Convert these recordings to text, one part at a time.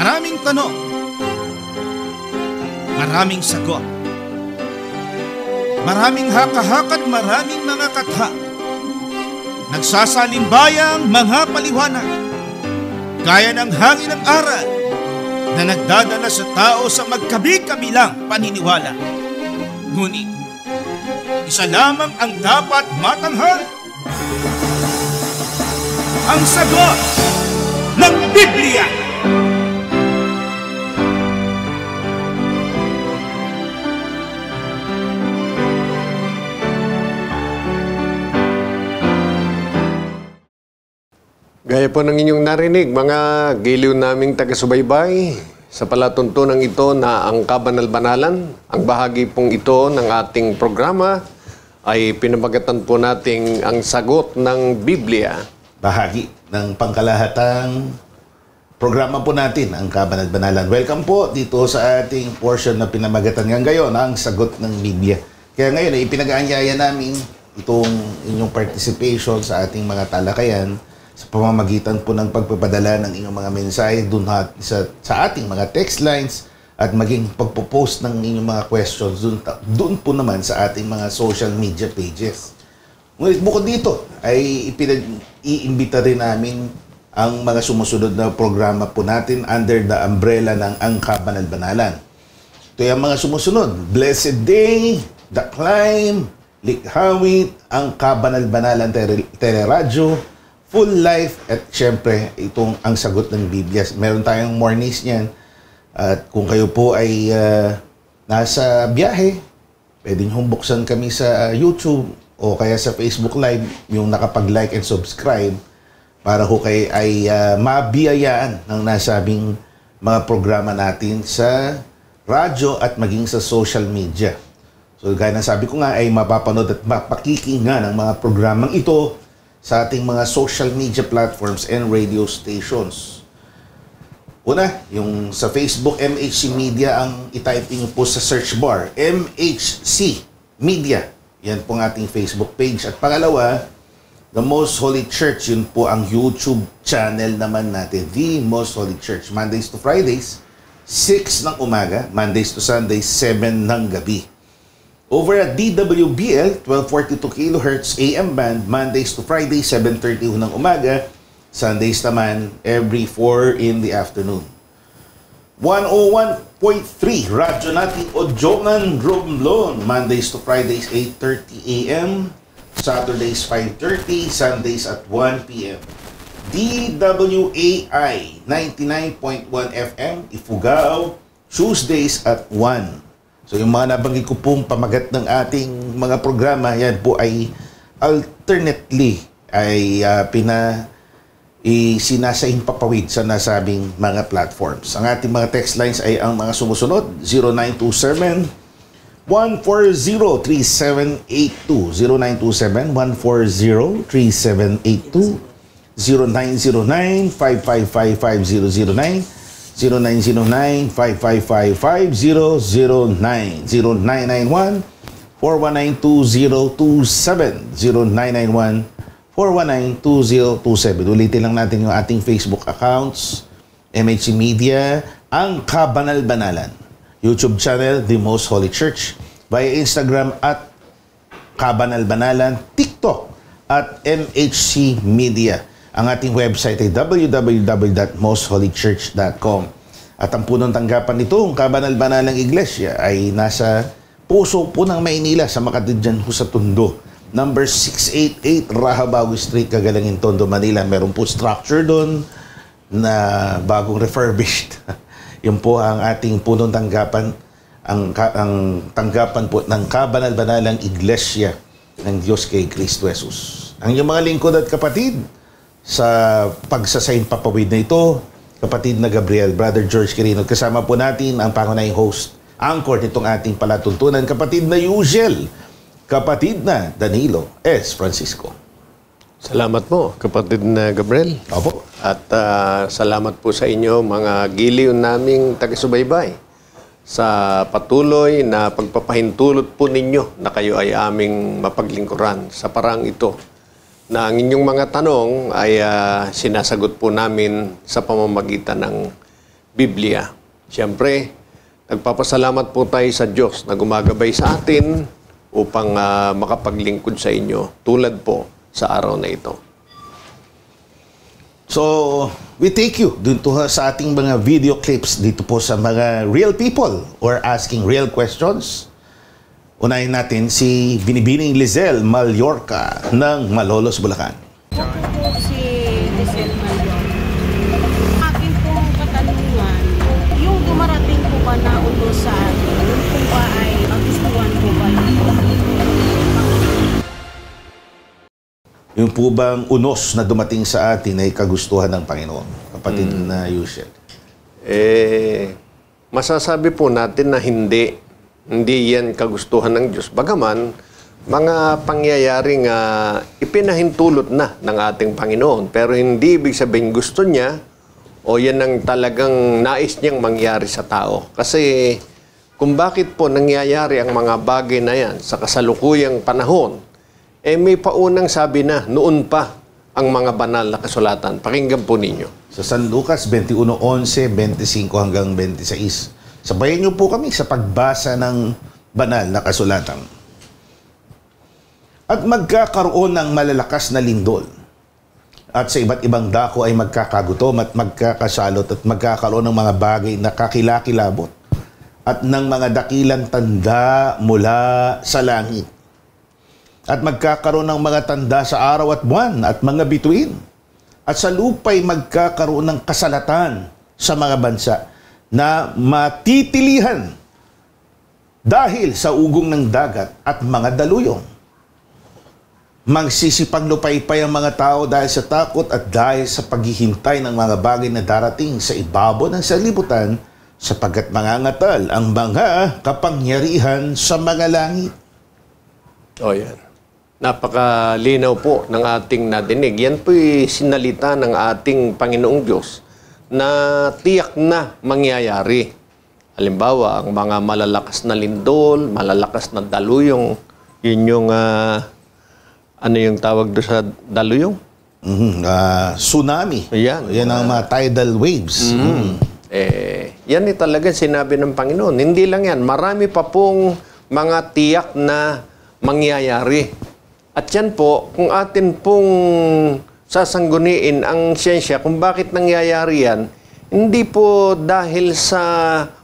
Maraming tanong, maraming sagot, maraming haka-haka at maraming mga katha. Nagsasalimbbayang mga paliwanag, gaya ng hangin ng aral na nagdadala sa tao sa magkabi-kabilang paniniwala. Ngunit, isa lamang ang dapat matanghal: ang sagot ng Biblia. Gaya po ng inyong narinig, mga giliw naming taga-subaybay, sa palatuntunan ito na ang kabanal-banalan, ang bahagi pong ito ng ating programa ay pinamagatan po nating ang sagot ng Biblia. Bahagi ng pangkalahatang programa po natin, ang kabanal-banalan. Welcome po dito sa ating portion na pinamagatan ngayon, ang sagot ng Biblia. Kaya ngayon ay ipinag-aanyaya namin itong inyong participation sa ating mga talakayan sa pamamagitan po ng pagpapadala ng inyong mga mensahe sa ating mga text lines at maging pagpo-post ng inyong mga questions doon po naman sa ating mga social media pages. Ngunit bukod dito ay iimbita rin namin ang mga sumusunod na programa po natin under the umbrella ng Ang Kabanal-Banalan. Ito yung mga sumusunod: Blessed Day, The Climb, Likhawit, Ang Kabanal-Banalan Teleradyo, Full Life, at syempre itong Ang Sagot ng Biblia. Meron tayong mornings niyan. At kung kayo po ay nasa biyahe, pwedeng humbuksan kami sa YouTube o kaya sa Facebook Live, yung nakapag-like and subscribe, para ho kayo ay mabiyayaan ng nasabing mga programa natin sa radyo at maging sa social media. So gaya na sabi ko nga, ay mapapanood at mapakikinggan ng mga programang ito sa ating mga social media platforms and radio stations. Una, yung sa Facebook, MHC Media, ang itype nyo po sa search bar, MHC Media. Yan po ang ating Facebook page. At pangalawa, The Most Holy Church, yun po ang YouTube channel naman natin, The Most Holy Church. Mondays to Fridays, 6 ng umaga. Mondays to Sundays, 7 ng gabi. Over at DWBL, 1242 kHz AM band, Mondays to Fridays, 7:30 ng umaga. Sundays naman, every 4 in the afternoon. 101.3, radyo natin Ojongan Romblon, Mondays to Fridays, 8:30 AM. Saturdays, 5:30, Sundays at 1 PM. DWAI, 99.1 FM, Ifugao, Tuesdays at 1. So yung mga nabanggit ko pong pamagat ng ating mga programa, yan po ay alternately ay sinasaing papawid sa nasabing mga platforms. Ang ating mga text lines ay ang mga sumusunod: 0927-140-3782, 0927-140-3782, 0909-555-5009, 0909-555-5009, 0991-419-2027, 0991-419-2027. Ulitin lang natin yung ating Facebook accounts, MHC Media, Ang Kabanal-Banalan, YouTube channel, The Most Holy Church, via Instagram at Kabanal-Banalan, TikTok at MHC Media. Ang ating website ay www.mostholychurch.com. At ang punong tanggapan nito, ang Kabanal-Banalang Iglesia, ay nasa puso po ng Maynila, sa Makati dyan sa Tondo. Number 688 Rahabawi Street, Kagalangin, Tondo, Manila. Meron po structure doon na bagong refurbished. Yun po ang ating punong tanggapan, ang tanggapan po ng Kabanal-Banalang Iglesia ng Diyos kay Kristo Jesus. Ang iyong mga lingkod at kapatid, sa pagsasayin papawid na ito, kapatid na Gabriel, Brother George Quirino. Kasama po natin ang pangunahing host, anchor nitong ating palatuntunan, kapatid na Yusiel, kapatid na Danilo S. Francisco. Salamat po, kapatid na Gabriel. Opo. At salamat po sa inyo, mga giliw naming taga-subaybay, sa patuloy na pagpapahintulot po ninyo na kayo ay aming mapaglingkuran sa parang ito, na ang inyong mga tanong ay sinasagot po namin sa pamamagitan ng Biblia. Siyempre, nagpapasalamat po tayo sa Diyos na gumagabay sa atin upang makapaglingkod sa inyo tulad po sa araw na ito. So, we take you dun to sa ating mga video clips dito po sa mga real people or asking real questions. Unahin natin si Binibining Lizelle Mallorca ng Malolos, Bulacan. Ako po si Lizelle Mallorca. Akin pong katanungan, yung dumarating po ba na ulo sa atin, yun po ba ay magustuhan po ba yun? Yung po bang unos na dumating sa atin ay kagustuhan ng Panginoon, kapatid na Yushel? Masasabi po natin na hindi yan kagustuhan ng Diyos. Bagaman, mga pangyayaring ipinahintulot na ng ating Panginoon. Pero hindi ibig sabihin gusto niya o yan ang talagang nais niyang mangyari sa tao. Kasi kung bakit po nangyayari ang mga bagay na yan sa kasalukuyang panahon, may paunang sabi na noon pa ang mga banal na kasulatan. Pakinggan po ninyo. Sa San Lucas 21:11, 25 hanggang 26. Sabayan niyo po kami sa pagbasa ng banal na kasulatan. At magkakaroon ng malalakas na lindol. At sa iba't ibang dako ay magkakagutom at magkakasalot at magkakaroon ng mga bagay na kakilakilabot at ng mga dakilang tanda mula sa langit. At magkakaroon ng mga tanda sa araw at buwan at mga bituin. At sa lupa'y magkakaroon ng kasalatan sa mga bansa na matitilihan dahil sa ugong ng dagat at mga daluyong. Magsisipaglupaypay ang mga tao dahil sa takot at dahil sa paghihintay ng mga bagay na darating sa ibabaw ng sanlibutan sapagkat mangangatal ang mga kapangyarihan sa mga langit. O yan. Napakalinaw po ng ating nadinig. Yan po'y sinalita ng ating Panginoong Diyos na tiyak na mangyayari. Halimbawa, ang mga malalakas na lindol, malalakas na daluyong, yun yung, ano yung tawag doon sa daluyong? Tsunami. Yan. Yan ang mga tidal waves. Yan talaga sinabi ng Panginoon. Hindi lang yan. Marami pa pong mga tiyak na mangyayari. At yan po, kung atin pong sasangguniin ang siyensya kung bakit nangyayari yan, hindi po dahil sa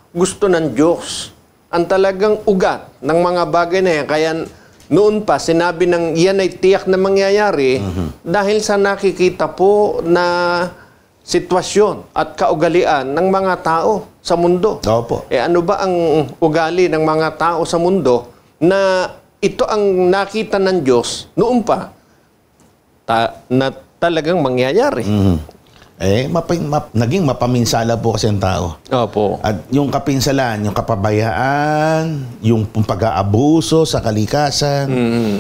gusto ng Diyos. Ang talagang ugat ng mga bagay na yan. Kaya noon pa, sinabi ng yan ay tiyak na mangyayari dahil sa nakikita po na sitwasyon at kaugalian ng mga tao sa mundo. Opo. Ano ba ang ugali ng mga tao sa mundo na ito ang nakita ng Diyos noon pa na talagang mangyayari? Naging mapaminsala po kasi ang tao. Opo. At yung kapinsalan, yung kapabayaan, yung pag-aabuso sa kalikasan,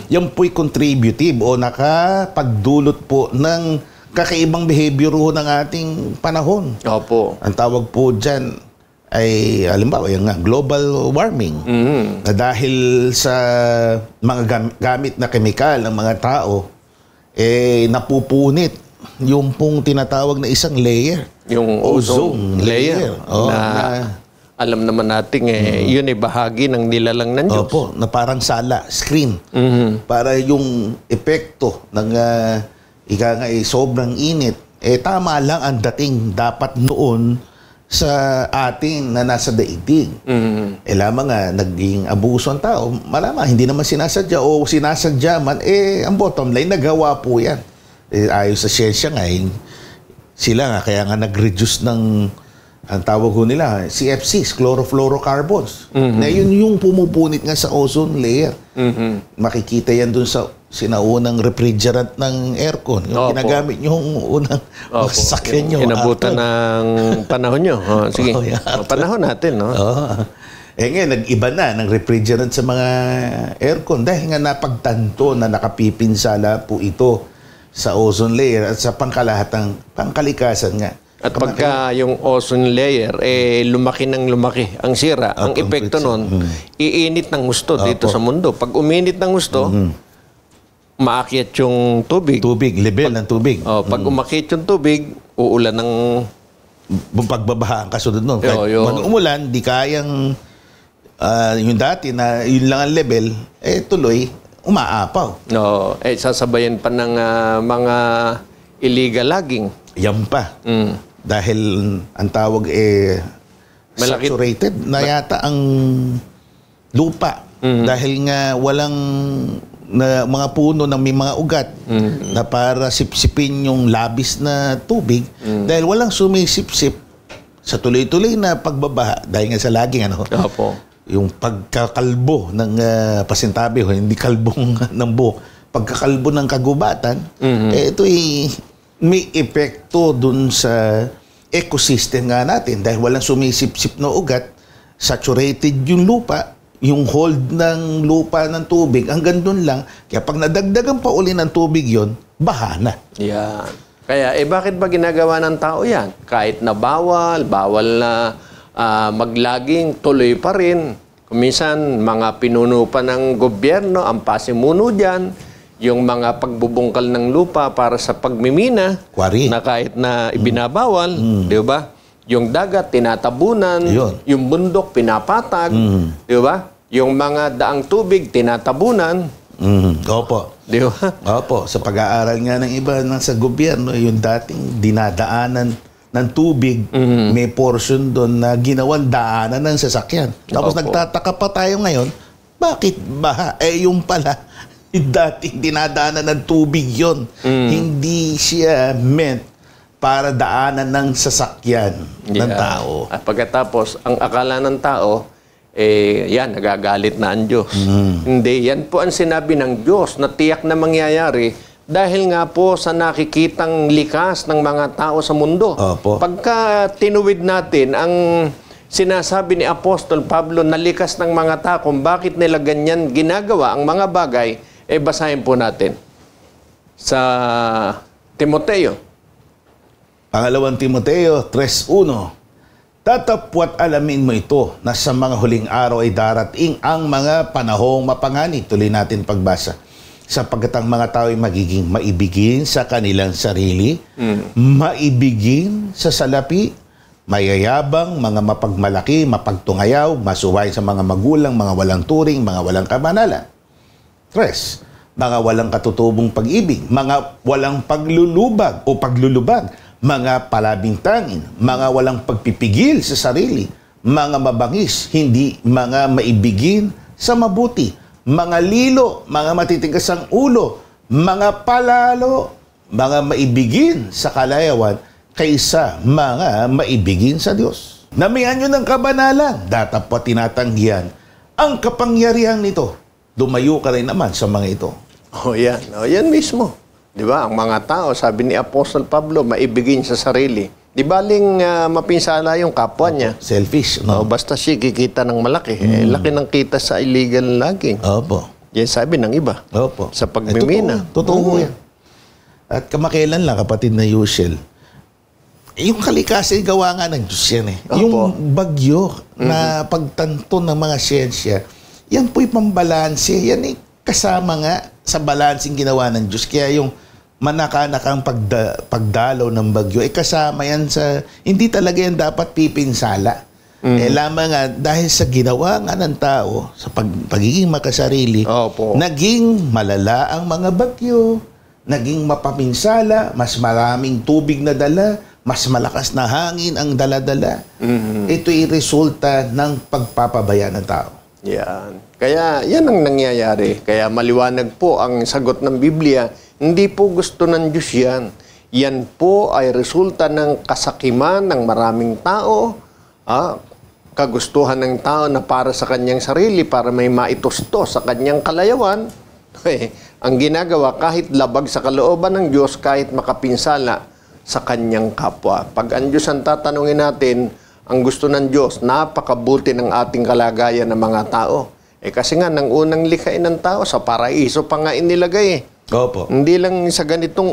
yan po'y contributive o nakapagdulot po ng kakaibang behavior ng ating panahon. Opo. Ang tawag po dyan ay, halimbawa, yung global warming. Na dahil sa mga gamit na kemikal ng mga tao, napupunit yung pong tinatawag na isang layer. Yung ozone layer. Alam naman natin, yun ay bahagi ng nilalang ng Diyos. Opo, na parang sala, screen. Para yung epekto ng sobrang init, tama lang ang dating dapat noon sa atin na nasa daigdig. Lamang nga, naging abuso ang tao. Malamang, hindi naman sinasadya o sinasadya man, ang bottom line, nagawa po yan. Ayon sa siyensya nga, sila nga, kaya nga nag-reduce ng, ang tawag ko nila, CFCs, chlorofluorocarbons. Na yun yung pumupunit nga sa ozone layer. Makikita yan dun sa sinaunang refrigerant ng aircon. Yung ginagamit nyo yung unang masakyan nyo. Inabutan ng panahon nyo. Sige, panahon natin. No? Ngayon, nag-iba na ng refrigerant sa mga aircon dahil nga napagtanto na nakapipinsala po ito sa ozone layer at sa pangkalahatang pangkalikasan nga. At pagka yung ozone layer, lumaki ng lumaki ang sira, ang epekto nun, iinit ng gusto dito sa mundo. Pag uminit ng gusto, maakyat yung tubig. Level ng tubig. Pag umakyat yung tubig, uulan ng pagbabaha ang kasunod nun. Kahit Yo. mag-umulan, di kayang yung dati na yun lang ang level, tuloy, umaapaw. No, sasabayan pa ng mga illegal logging. Yan pa. Dahil ang tawag Malaki- saturated na yata ang lupa. Dahil nga walang mga puno na may mga ugat na para sipsipin yung labis na tubig dahil walang sumisipsip sa tuloy-tuloy na pagbabaha dahil nga sa laging Opo. yung pagkakalbo ng pasintabi hindi kalbong ng buhok, pagkakalbo ng kagubatan, ito may epekto dun sa ecosystem nga natin dahil walang sumisipsip na ugat, saturated yung lupa, yung hold ng lupa ng tubig, hanggang doon lang. Kaya pag nadagdagan pa uli ng tubig yon, baha na. Yan. Kaya, bakit ba ginagawa ng tao yan? Kahit na bawal na maglaging, tuloy pa rin. Kuminsan, mga pinuno pa ng gobyerno, ang pasimuno dyan, yung mga pagbubungkal ng lupa para sa pagmimina, Quarry. na kahit na ibinabawal, di ba? Yung dagat, tinatabunan. Yun. Yung bundok, pinapatag. Di ba? Yung mga daang tubig, tinatabunan. Opo. Di ba? Opo. Sa pag-aaral nga ng iba sa gobyerno, yung dating dinadaanan ng tubig, may portion doon na ginawang daanan ng sasakyan. Tapos Opo. nagtataka pa tayo ngayon, bakit baha? Yung pala, yung dating dinadaanan ng tubig yon. Hindi siya meant para daanan ng sasakyan ng tao. At pagkatapos, ang akala ng tao, yan, nagagalit na ang Diyos. Hindi, yan po ang sinabi ng Diyos na tiyak na mangyayari dahil nga po sa nakikitang likas ng mga tao sa mundo. Opo. Pagka tinuwid natin ang sinasabi ni Apostol Pablo na likas ng mga tao, kung bakit nila ganyan ginagawa ang mga bagay, basahin po natin sa Timoteo. Pangalawang Timoteo 3:1. Tatapwat alamin mo ito na sa mga huling araw ay darating ang mga panahong mapanganib. Tuloy natin pagbasa. Sapagkat ang mga tao ay magiging maibigin sa kanilang sarili, maibigin sa salapi, mayayabang, mga mapagmalaki, mapagtungayaw, masuway sa mga magulang, mga walang turing, mga walang kabanalan. 3. Mga walang katutubong pag-ibig, mga walang paglulubag o paglulubag, mga palabintangin, mga walang pagpipigil sa sarili, mga mabangis, hindi mga maibigin sa mabuti, mga lilo, mga matitigas ang ulo, mga palalo, mga maibigin sa kalayawan, kaysa mga maibigin sa Diyos. Namihan nyo ng kabanalan, datapwa tinatanggihan ang kapangyarihan nito. Dumayo ka rin naman sa mga ito. Yan. Yan mismo. Di ba? Ang mga tao, sabi ni Apostol Pablo, maibigin sa sarili. Di baling mapinsala yung kapwa niya. Selfish, no? Basta siya kikita ng malaki. Laki ng kita sa illegal logging. Opo. Yan sabi ng iba. Opo. Sa pagmimina. Totoo yan. At kamakailan lang, kapatid na Yushel, yung kalikasan, gawa nga ng Diyos yan eh. Opo. Yung bagyo na pagtanto ng mga siyensya, yan po'y pambalanse. Yan eh, kasama nga sa balansing ginawa ng Diyos. Kaya yung manakanakang pagdalaw ng bagyo, kasama yan sa, hindi talaga yan dapat pipinsala. Lamang nga, dahil sa ginawa nga ng tao, sa pagiging makasarili, Opo. naging malala ang mga bagyo, naging mapaminsala, mas maraming tubig na dala, mas malakas na hangin ang dala-dala. Ito'y resulta ng pagpapabaya ng tao. Yan. Kaya yan ang nangyayari. Kaya maliwanag po ang sagot ng Biblia. Hindi po gusto ng Diyos yan. Yan po ay resulta ng kasakiman ng maraming tao, kagustuhan ng tao na para sa kanyang sarili, para may maitusto sa kanyang kalayawan. Ang ginagawa, kahit labag sa kalooban ng Diyos, kahit makapinsala sa kanyang kapwa. Pag ang Diyos ang tatanungin natin, ang gusto ng Diyos, napakabuti ng ating kalagayan ng mga tao. Kasi nga, nang unang likhain ng tao, sa paraiso pa nga inilagay. Opo. Hindi lang sa ganitong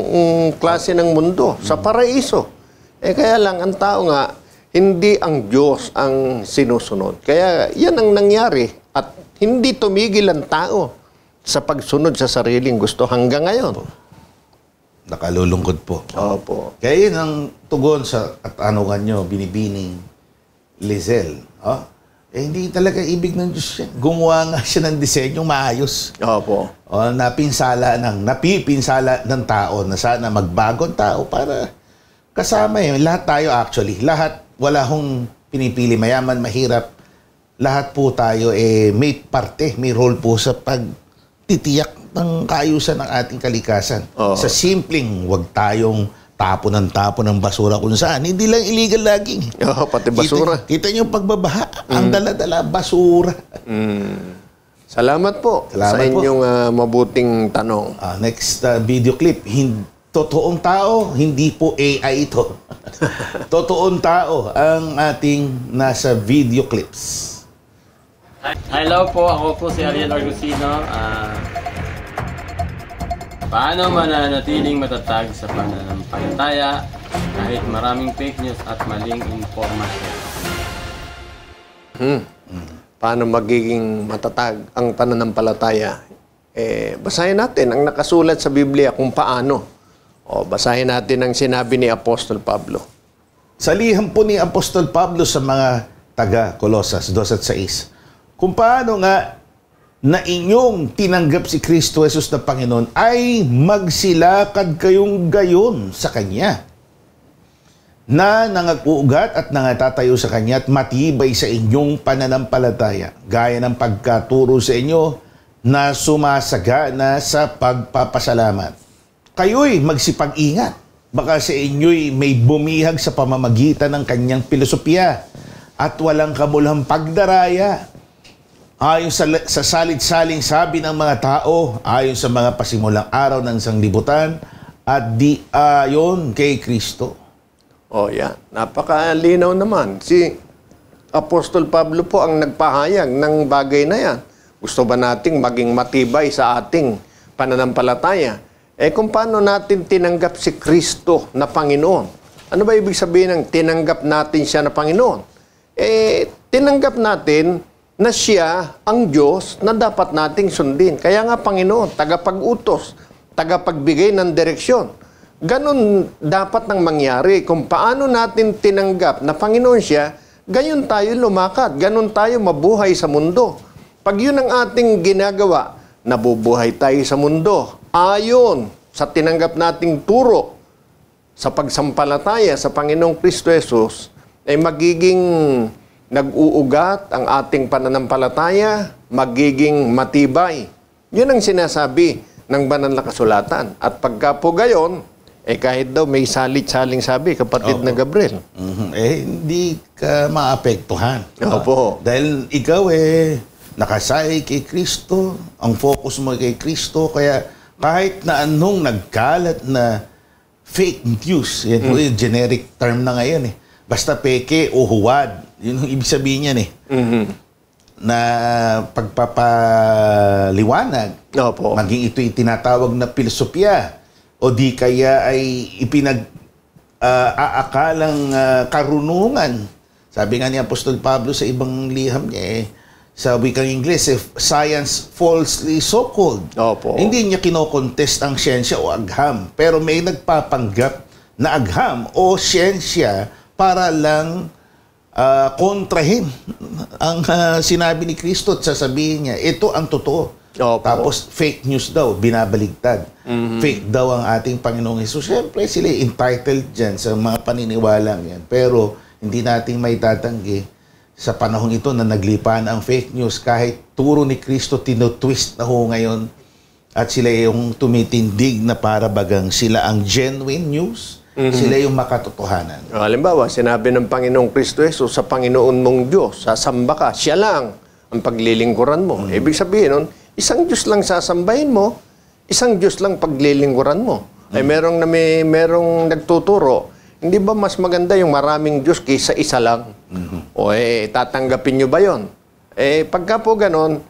klase ng mundo, sa paraiso. Kaya lang, ang tao nga, hindi ang Diyos ang sinusunod. Kaya yan ang nangyari. At hindi tumigil ang tao sa pagsunod sa sariling gusto hanggang ngayon. Nakalulungkod po. Opo. Kaya yun ang tugon sa katanungan nyo, Binibining Lizelle. Hindi talaga ibig ng Diyos yan. Gumawa nga siya ng disenyo maayos. Opo. Napinsala ng tao na sana magbagong tao para kasama yun. Lahat tayo actually. Lahat, wala hong pinipili, mayaman, mahirap. Lahat po tayo may parte, may role po sa pagtitiyak ng kaayusan ng ating kalikasan. Sa simpleng, wag tayong tapo ng basura kung saan. Hindi lang illegal laging. Pati basura. Kita niyo pagbabaha, ang dala-dala, basura. Salamat po sa inyong mabuting tanong. Next video clip. Totoong tao, hindi po AI ito. Totoong tao ang ating nasa video clips. Hello po, ako po si Ariel Argusino. Paano mananatiling matatag sa pananampalataya kahit maraming fake news at maling impormasyon? Paano magiging matatag ang pananampalataya? Basahin natin ang nakasulat sa Biblia kung paano. Basahin natin ang sinabi ni Apostol Pablo. Sa liham po ni Apostol Pablo sa mga taga-Colosas 2:6, kung paano nga na inyong tinanggap si Kristo Jesus na Panginoon ay magsilakad kayong gayon sa Kanya, na nangagugat at nangatatayo sa Kanya at matibay sa inyong pananampalataya, gaya ng pagkaturo sa inyo na sumasagana sa pagpapasalamat. Kayo'y magsipag-ingat. Baka sa inyo'y may bumihag sa pamamagitan ng kanyang filosofiya at walang kamulang pagdaraya. Ayon sa salit-saling sabi ng mga tao, ayon sa mga pasimulang araw ng sanglibutan, at di ayon kay Kristo. Yan. Napakalinaw naman. Si Apostol Pablo po ang nagpahayag ng bagay na yan. Gusto ba nating maging matibay sa ating pananampalataya? Kung paano natin tinanggap si Kristo na Panginoon? Ano ba ibig sabihin ng tinanggap natin siya na Panginoon? Tinanggap natin na siya ang Diyos na dapat nating sundin. Kaya nga Panginoon, tagapag-utos, tagapagbigay ng direksyon. Ganon dapat nang mangyari. Kung paano natin tinanggap na Panginoon siya, gayon tayo lumakad, ganon tayo mabuhay sa mundo. Pag yun ang ating ginagawa, nabubuhay tayo sa mundo. Ayon sa tinanggap nating turo sa pagsampalataya sa Panginoong Kristo Jesus, ay magiging nag-uugat ang ating pananampalataya, magiging matibay. Yun ang sinasabi ng banal na kasulatan. At pagka po gayon, kahit daw may salit-saling sabi, kapatid na Gabriel. Hindi ka maapektuhan. Opo. Dahil ikaw nakasay kay Kristo, ang focus mo kay Kristo, kaya kahit na anong nagkalat na fake news, yan po yung generic term na ngayon basta peke o huwad, yun ang ibig sabihin yan na pagpapaliwanag, maging ito'y tinatawag na filosofiya o di kaya ay ipinag-aakalang karunungan. Sabi nga ni Apostol Pablo sa ibang liham niya sa wikang Ingles, science falsely so-called. Hindi niya kinokontest ang siyensya o agham, pero may nagpapanggap na agham o siyensya para lang kontrahin ang sinabi ni Kristo at sasabihin niya, ito ang totoo. Tapos fake news daw, binabaligtad. Fake daw ang ating Panginoong Hesus. Siyempre, sila entitled dyan sa mga paniniwalang yan. Pero hindi natin may tatanggi sa panahon ito na naglipan ang fake news, kahit turo ni Kristo tinutwist na ho ngayon at sila yung tumitindig na para bagang sila ang genuine news, sila yung makatotohanan. Halimbawa, sinabi ng Panginoong Kristo Jesus, sa Panginoon mong Diyos, sasamba ka, siya lang ang paglilingkuran mo. Ibig sabihin nun, isang Diyos lang sasambahin mo, isang Diyos lang paglilingkuran mo. Merong nagtuturo, hindi ba mas maganda yung maraming Diyos kaysa isa lang? Tatanggapin nyo ba yun? Pagka po ganon,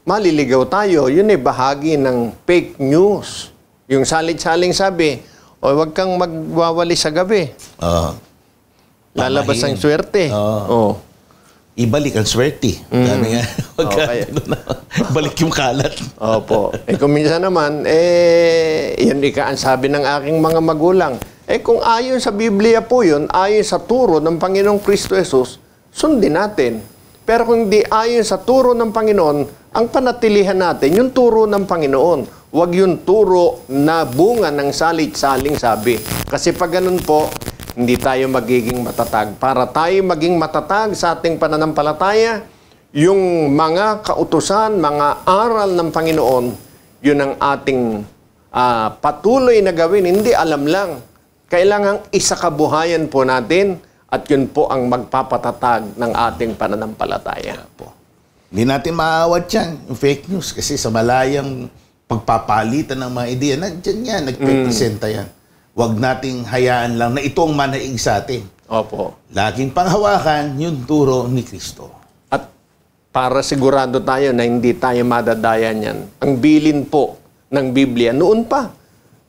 maliligaw tayo. Yun bahagi ng fake news. Yung salit-saling sabi, huwag kang magwawali sa gabi. Lalabas ang swerte. ibalik ang swerte. Sabi nga, Okay. balik yung kalat. Opo. Kung minsan naman, yan ang sabi ng aking mga magulang. Kung ayon sa Biblia po yun, ayon sa turo ng Panginoong Kristo Jesus, sundin natin. Pero kung hindi ayon sa turo ng Panginoon, ang panatilihan natin, yung turo ng Panginoon. Huwag yung turo na bunga ng salit-saling sabi. Kasi pag ganun po, hindi tayo magiging matatag. Para tayo maging matatag sa ating pananampalataya, yung mga kautusan, mga aral ng Panginoon, yun ang ating patuloy na gawin. Hindi alam lang. Kailangang isakabuhayan po natin at yun po ang magpapatatag ng ating pananampalataya. Hindi natin maaawat yan, yung fake news. Kasi sa malayang pagpapalitan ng mga ideya, nandiyan yan, nagpepresenta yan. Huwag nating hayaan lang na ito ang manaig sa atin. Opo. Laging panghawakan yung turo ni Kristo. At para sigurado tayo na hindi tayo madadaya niyan, ang bilin po ng Biblia noon pa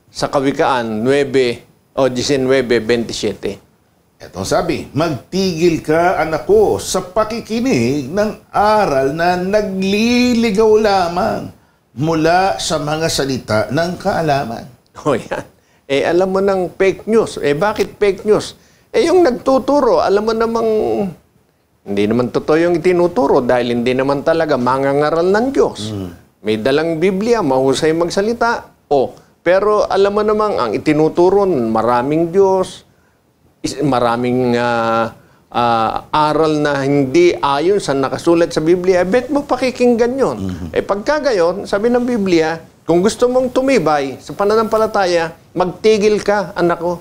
sa Kawikaan 9 o 19:27. Etong sabi, magtigil ka, anak ko, sa pakikinig ng aral na nagliligaw lamang mula sa mga salita ng kaalaman. O yan. Alam mo ng fake news. Bakit fake news? Yung nagtuturo, alam mo namang hindi naman totoo yung itinuturo dahil hindi naman talaga mangangaral ng Diyos. May dalang Biblia, mahusay magsalita. Pero alam mo namang ang itinuturo, maraming Diyos, maraming aral na hindi ayon sa nakasulat sa Biblia. Bet mo pakikinggan yun. Pagka gayon, sabi ng Biblia, kung gusto mong tumibay sa pananampalataya, magtigil ka, anak ko,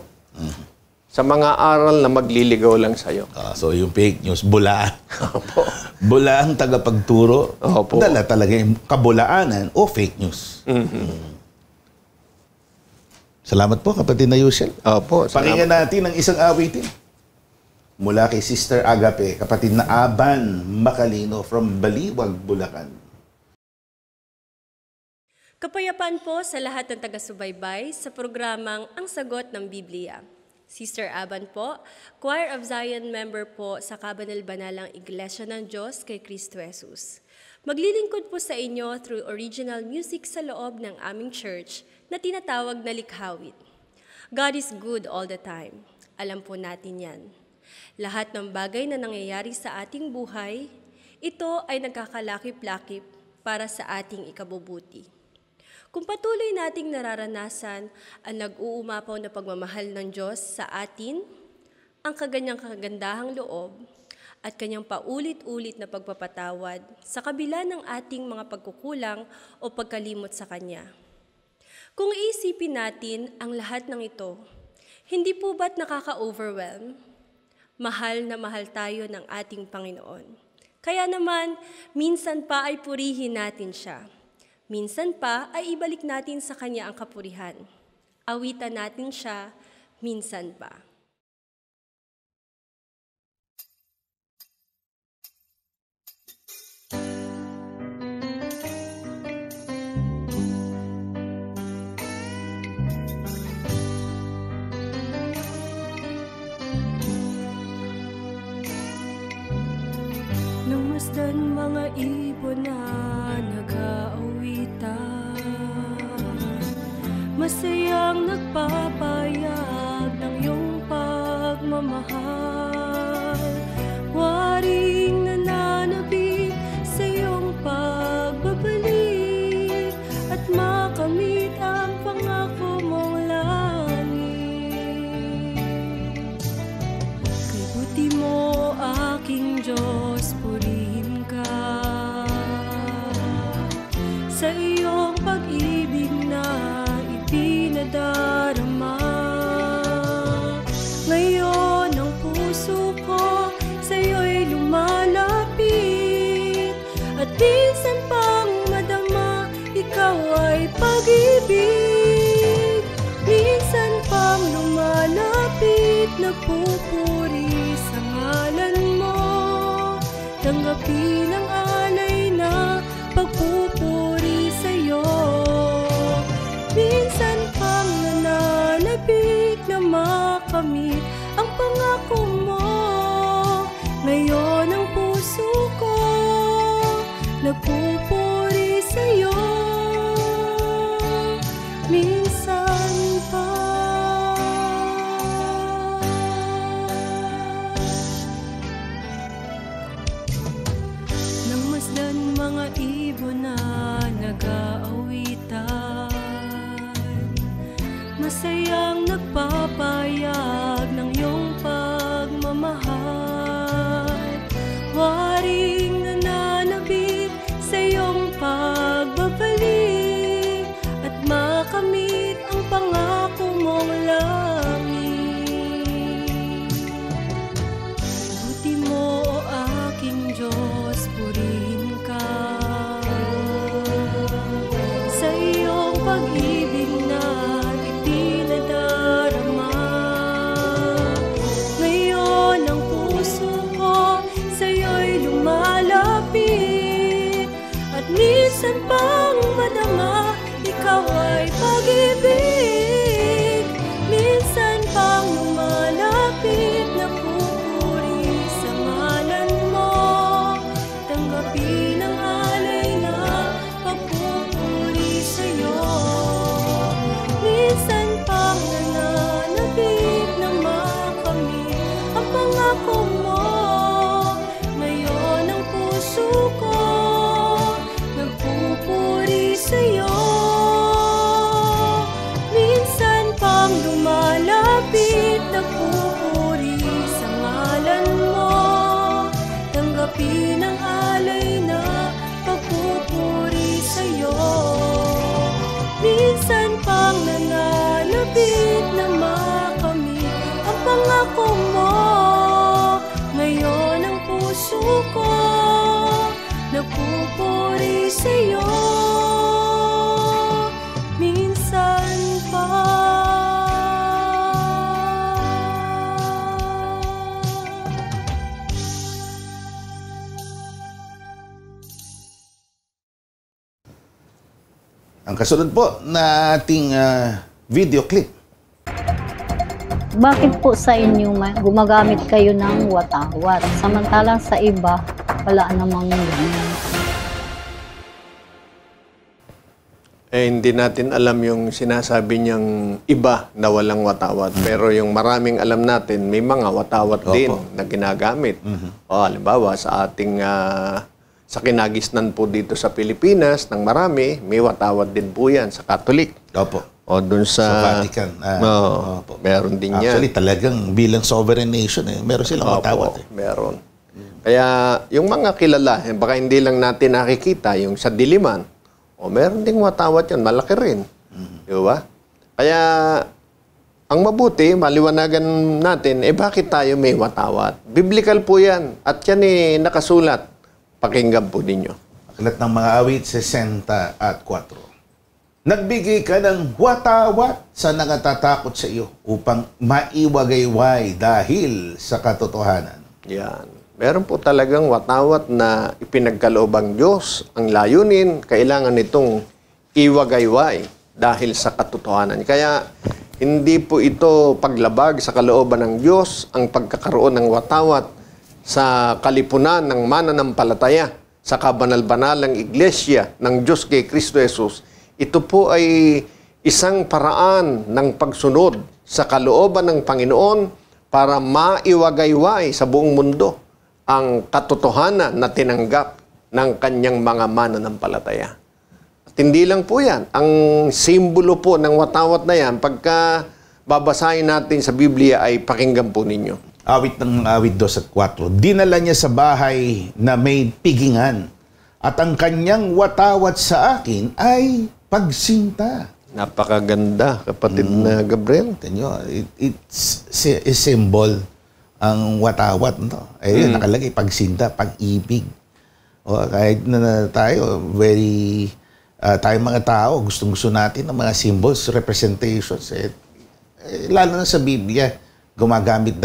sa mga aral na magliligaw lang sa'yo. So yung fake news, bulaan. Bulaang tagapagturo. Opo. Dala talaga yung kabulaanan o fake news. Salamat po, kapatid na Yusel. Opo. Pakinggan natin ang isang awitin. Mula kay Sister Agape, kapatid na Aban Macalino from Baliwag, Bulacan. Kapayapaan po sa lahat ng taga-subaybay sa programang Ang Sagot ng Biblia. Sister Aban po, Choir of Zion member po sa Kabanal-Banalang Iglesia ng Diyos kay Kristo Jesus. Maglilingkod po sa inyo through original music sa loob ng aming church na tinatawag na likhawit. God is good all the time. Alam po natin yan. Lahat ng bagay na nangyayari sa ating buhay, ito ay nagkakalakip-lakip para sa ating ikabubuti. Kung patuloy nating nararanasan ang nag-uumapaw na pagmamahal ng Diyos sa atin, ang kaganyang kagandahang loob at kanyang paulit-ulit na pagpapatawad sa kabila ng ating mga pagkukulang o pagkalimot sa Kanya. Kung iisipin natin ang lahat ng ito, hindi po ba't nakaka-overwhelm? Mahal na mahal tayo ng ating Panginoon. Kaya naman, minsan pa ay purihin natin siya. Minsan pa ay ibalik natin sa Kanya ang kapurihan. Awitan natin siya, minsan pa. Nang masdan mga ibon na nag-aawitan, masayang nagpapayag ng iyong pagmamahal. Waring nananabik sa iyong pagbabalik at makamit ang pangako mong langit. Kay buti mo, aking Diyos, purihin ka sa iyong pag-ibig na ipinadarama. Ngayon ang puso ko sa iyo'y lumalapit, at minsan pang madama ikaw ay pag-ibig. Minsan pang lumalapit, nagpupuri sa ngalan mo. Tanggapin ang alay na pagpupuri sa'yo. Minsan pang nananabik na makamit ang pangako mo. Ngayon ang puso ko na nag-aawitan, masayang nagpapayag ng iyong pagmamahal. Waring nananabik sa iyong pagbabalik at makamit ang pangako mong langit. Buti mo, o aking Diyos, purihin ka sa iyong pag-ibig na ipinadarama. Ngayon ang puso ko sa'yo'y lumalapit, at minsan pang madama ikaw ay pag-ibig. Minsan pang lumalapit na pupuri sa ngalan mo, tanggapin ang alay na pagpupuri sa'yo. Minsan pang nananabik na makamit ang pangako mo. Ngayon ang puso ko nagpupuri sa'yo. Minsan pang lumalapit na pupuri sa ngalan mo, tanggapin ang alay na pagpupuri sa'yo. Minsan pang nananabik na makamit ang pangako mo. Ngayon ang puso ko nagpupuri sa'yo. Minsan pa. Ang kasunod po na ating video clip. Bakit po sa inyo gumagamit kayo ng watawat, samantalang sa iba wala namang ganyan? Hindi natin alam yung sinasabi niyang iba na walang watawat. Pero yung maraming alam natin, may mga watawat din na ginagamit. Halimbawa, sa ating sa kinagisnan po dito sa Pilipinas, ng marami, may watawat din po yan sa Catholic. O dun sa Vatican. Meron din yan. Actually, talagang bilang sovereign nation, meron silang watawat. Meron. Kaya yung mga kilala, baka hindi lang natin nakikita, yung sa diliman, meron ding watawat yan, malaki rin. Di ba? Kaya, ang mabuti, maliwanagan natin, bakit tayo may watawat? Biblical po yan. At yan nakasulat. Pakinggan po ninyo. Aklat ng mga awit, 64. Nagbigay ka ng watawat sa nangatatakot sa iyo upang maiwagayway dahil sa katotohanan. Yan. Meron po talagang watawat na ipinagkaloob ang Diyos. Ang layunin, kailangan nitong iwagayway dahil sa katotohanan. Kaya hindi po ito paglabag sa kalooban ng Diyos ang pagkakaroon ng watawat sa kalipunan ng mananampalataya sa kabanal-banalang iglesia ng Diyos kay Kristo Jesus. Ito po ay isang paraan ng pagsunod sa kalooban ng Panginoon para maiwagayway sa buong mundo ang katotohanan na tinanggap ng kanyang mga mananampalataya. At hindi lang po yan. Ang simbolo po ng watawat na yan, pagka babasahin natin sa Biblia, ay pakinggan po ninyo. Awit ng awit 2 at 4. Dinala niya sa bahay na may pigingan, at ang kanyang watawat sa akin ay pagsinta. Napakaganda, kapatid na Gabriel. It's a symbol ang watawat. No? Ayun, nakalagay, pagsinta, pag-ibig. Kahit na tayo, tayo mga tao, gustong-gusto natin ng mga symbols, representations. Lalo na sa Biblia, gumagamit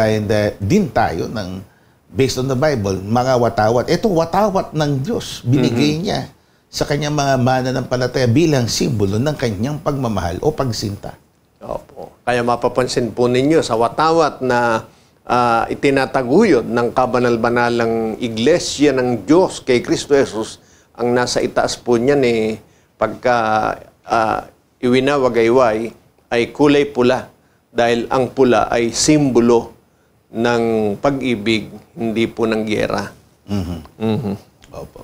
din tayo ng, based on the Bible, mga watawat. Ito, watawat ng Diyos. Binigay niya sa kanyang mga mananampalataya bilang simbolo ng kanyang pagmamahal o pagsinta. Opo. Kaya mapapansin po ninyo sa watawat na itinataguyod ng kabanal-banalang iglesia ng Diyos kay Kristo Jesus, ang nasa itaas po niyan pagka iwinawagayway ay kulay pula, dahil ang pula ay simbolo ng pag-ibig, hindi po ng giyera. Opo.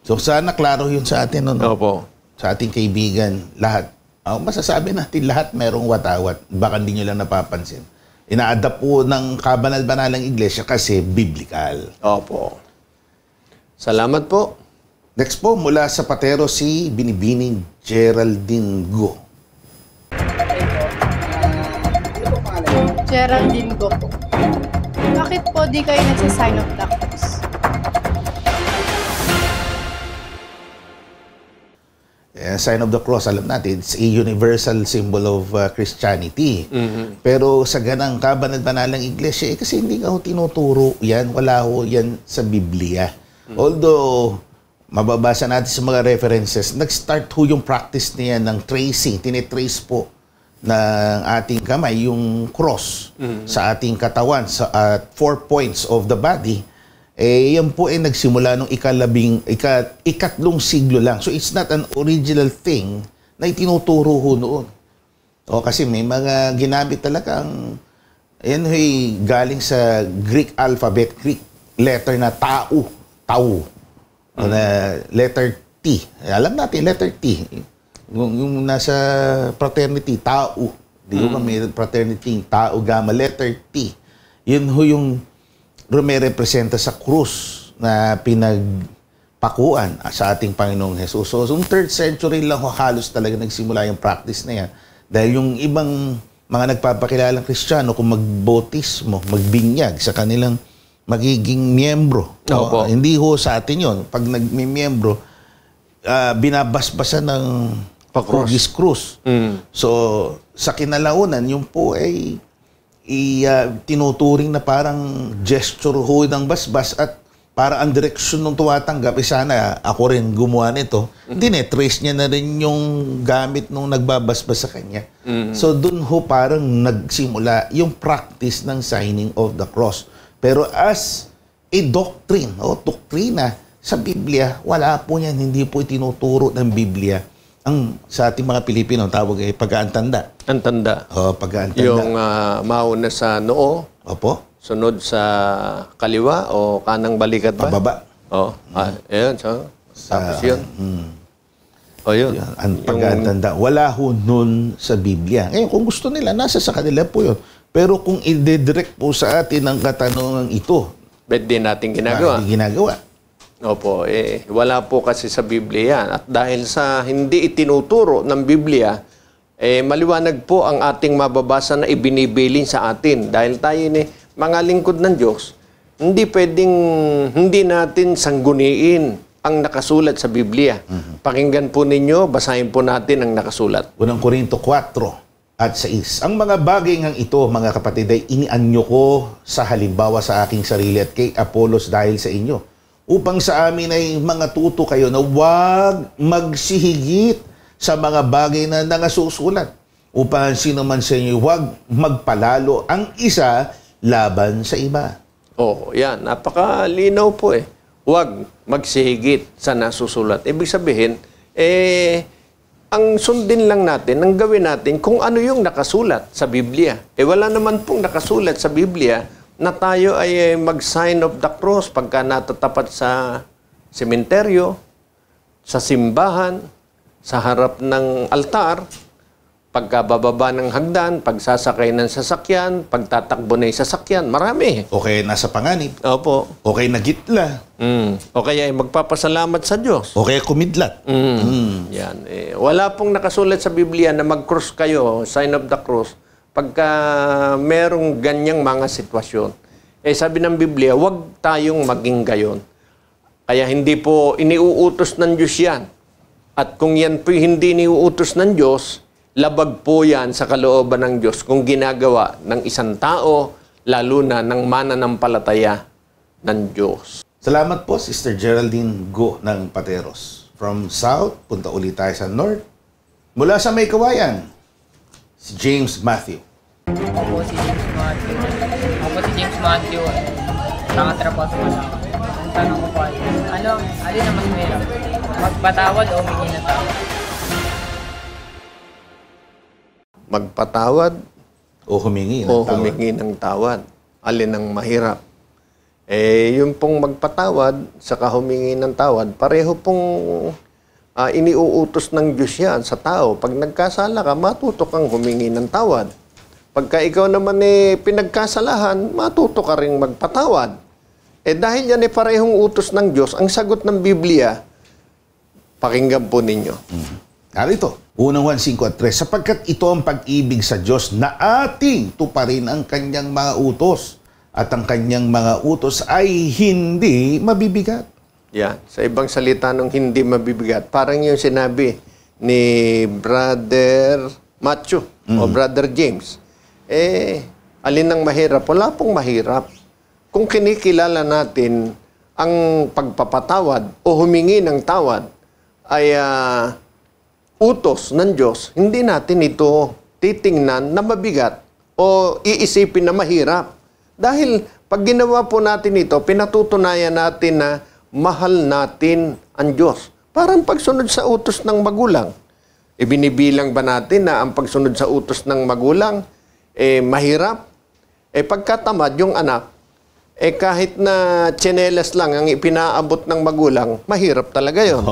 So sana klaro yun sa atin, no? Opo. Sa ating kaibigan, lahat. Masasabi natin lahat merong watawat. Baka hindi nyo lang napapansin. Ina-adapt po ng kabanal-banalang iglesia kasi biblical. Opo. Salamat po. Next po, mula sa Patero, si Binibining Geraldine Go. Geraldine Go po. Bakit po di kayo nagsa-sign of the cross? Sign of the cross, alam natin, it's a universal symbol of Christianity. Pero sa ganang kabanal-banalang iglesia, kasi hindi ka ho tinuturo yan, wala ho yan sa Biblia. Although, mababasa natin sa mga references, nag-start ho yung practice niya ng tracing, tinitrace po ng ating kamay, yung cross sa ating katawan, sa 4 points of the body. Yan po ay nagsimula nung ikatlong siglo lang. So it's not an original thing na itinuturo ho noon. Kasi may mga ginamit talagang, yan ho'y galing sa Greek alphabet, Greek letter na tau. Na letter T. Alam natin, letter T. Yung nasa fraternity, tau. Di ba may fraternity, tau, gamma, letter T. Yun ho yung rumerepresenta sa krus na pinagpakuan sa ating Panginoong Jesus. So, yung 3rd century lang halos talaga nagsimula yung practice na yan. Dahil yung ibang mga nagpapakilalang Kristiyano, kung magbautismo, magbinyag sa kanilang magiging miyembro. Hindi ho sa atin yon. Pag nagmimiyembro, binabasbasan ng Hugis Cruz. So, sa kinalaunan, yung po ay tinuturing na parang gesture ho ng basbas at para ang direksyon nung tumatanggap, sana ako rin gumawa nito. Trace niya na rin yung gamit nung nagbabasbas sa kanya. So dun ho parang nagsimula yung practice ng signing of the cross. Pero as a doctrine o doktrina sa Biblia, wala po yan. Hindi po itinuturo ng Biblia. Ang sa ating mga Pilipino, tawag ay pag-aantanda. Antanda. Pag-aantanda. Yung mauna sa noo. Opo. Sunod sa kaliwa o kanang balikat ba? Pababa. Ayun. Tapos yun. Yun. Ang pag-aantanda. Wala ho nun sa Biblia. Ngayon, kung gusto nila, nasa sa kanila po yun. Pero kung i-direct po sa atin ang katanungan ito, ba't di natin ginagawa? Hindi ginagawa. Opo, wala po kasi sa Biblia yan. At dahil sa hindi itinuturo ng Biblia, maliwanag po ang ating mababasa na ibinibilin sa atin. Dahil tayo mga lingkod ng Diyos, hindi pwedeng hindi natin sangguniin ang nakasulat sa Biblia. Pakinggan po ninyo, basahin po natin ang nakasulat. 1 Corinto 4 at 6. Ang mga bagay ngang ito, mga kapatid, ay inianyo ko sa halimbawa sa aking sarili at kay Apolos dahil sa inyo. Upang sa amin ay mga tuto kayo na huwag magsihigit sa mga bagay na nangasusulat. Upang sino man sa inyo huwag magpalalo ang isa laban sa iba. Yan. Napakalinaw po Huwag magsihigit sa nasusulat. Ibig sabihin, ang sundin lang natin, ang gawin natin kung ano yung nakasulat sa Biblia. Wala naman pong nakasulat sa Biblia na tayo ay mag-sign of the cross pagka natatapat sa sementeryo, sa simbahan, sa harap ng altar, pagkabababa ng hagdan, pagsasakay ng sasakyan, pagtatakbo ng sasakyan, marami. Okay, nasa panganib. Opo. Okay, nagitla. O kaya ay magpapasalamat sa Diyos. Okay, kumidlat. Yan. Wala pong nakasulat sa Biblia na mag-cross kayo, sign of the cross, pagka merong ganyang mga sitwasyon. Sabi ng Biblia, huwag tayong maging gayon. Kaya hindi po iniuutos ng Diyos yan. At kung yan po hindi iniuutos ng Diyos, labag po yan sa kalooban ng Diyos kung ginagawa ng isang tao, lalo na ng mananampalataya ng Diyos. Salamat po, Sister Geraldine Go ng Pateros. From South, punta ulit tayo sa North. Mula sa May Kawayan, si James Matthew. Ako si James Matthew. Nakatira po sa Malacca. Ang tanong ko po ay, alin na mas mahirap? Magpatawad o humingi ng tawad? Magpatawad o humingi ng tawad. Alin ang mahirap? Yung pong magpatawad, saka humingi ng tawad, pareho pong iniuutos ng Diyos yan sa tao. Pag nagkasala ka, matuto kang humingi ng tawad. Pagka ikaw naman pinagkasalahan, matuto ka rin magpatawad. Dahil yan parehong utos ng Diyos, ang sagot ng Biblia, pakinggan po ninyo. Narito, unang Juan 5:3, sapagkat ito ang pag-ibig sa Diyos na ating tuparin ang kanyang mga utos at ang kanyang mga utos ay hindi mabibigat. Yan. Sa ibang salita nung hindi mabibigat, parang yung sinabi ni Brother Matthew o Brother James, alin ang mahirap? Wala pong mahirap. Kung kinikilala natin ang pagpapatawad o humingi ng tawad ay utos ng Diyos, hindi natin ito titingnan na mabigat o iisipin na mahirap. Dahil pag ginawa po natin ito, pinatutunayan natin na mahal natin ang Diyos. Parang pagsunod sa utos ng magulang. Binibilang ba natin na ang pagsunod sa utos ng magulang mahirap? Pagkatamad yung anak, kahit na tsinelas lang ang ipinaabot ng magulang, mahirap talaga yon.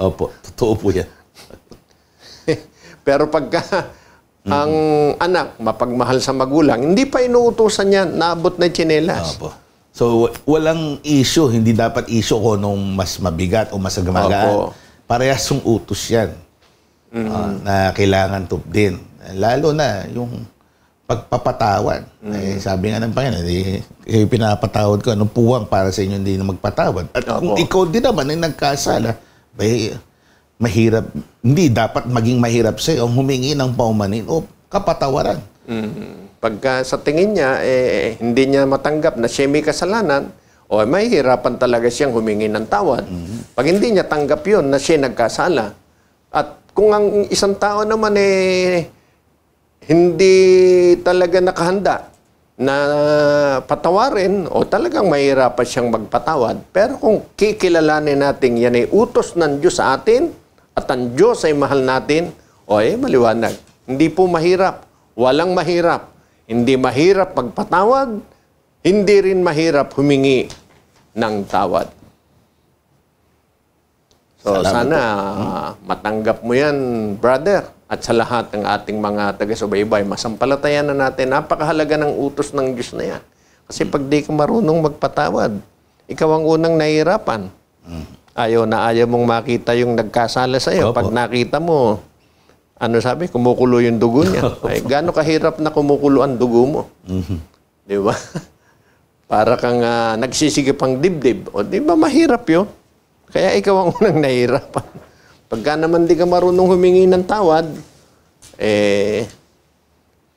Opo. Totoo po yan. Pero pagka ang anak mapagmahal sa magulang, hindi pa inuutusan yan, naabot na tsinelas. Opo. So, walang issue. Hindi dapat issue ko nung mas mabigat o mas gamagaan. Parehas yung utos yan na kailangan tupdin. Lalo na yung pagpapatawad. Sabi nga ng Panginoon, kayo pinapatawad ko, anong puwang para sa inyo hindi na magpatawad? At kung ikaw din naman ay nagkasala, mahirap, hindi dapat maging mahirap sa'yo ang humingi ng paumanin o kapatawaran. Pagka sa tingin niya, hindi niya matanggap na siya may kasalanan, mahihirapan talaga siyang humingi ng tawad. Pag hindi niya tanggap yun na siya nagkasala, at kung ang isang tao naman hindi talaga nakahanda na patawarin o talagang mahirapan siyang magpatawad. Pero kung kikilalanin natin yan ay utos ng Diyos sa atin at ang Diyos ay mahal natin, maliwanag. Hindi po mahirap. Walang mahirap. Hindi mahirap magpatawad, hindi rin mahirap humingi ng tawad. So, sana matanggap mo yan, brother. At sa lahat ng ating mga taga-subaybay, masampalatayan na natin, napakahalaga ng utos ng Diyos na yan. Kasi pag di ka marunong magpatawad, ikaw ang unang nahihirapan. Ayaw mong makita yung nagkasala sa iyo. Pag nakita mo, kumukulo yung dugo niya. Gaano kahirap na kumukulo ang dugo mo? Di ba? Para kang nagsisigip ang dibdib. O di ba mahirap yun? Kaya ikaw ang unang nahihirapan. Pagka naman di ka marunong humingi ng tawad,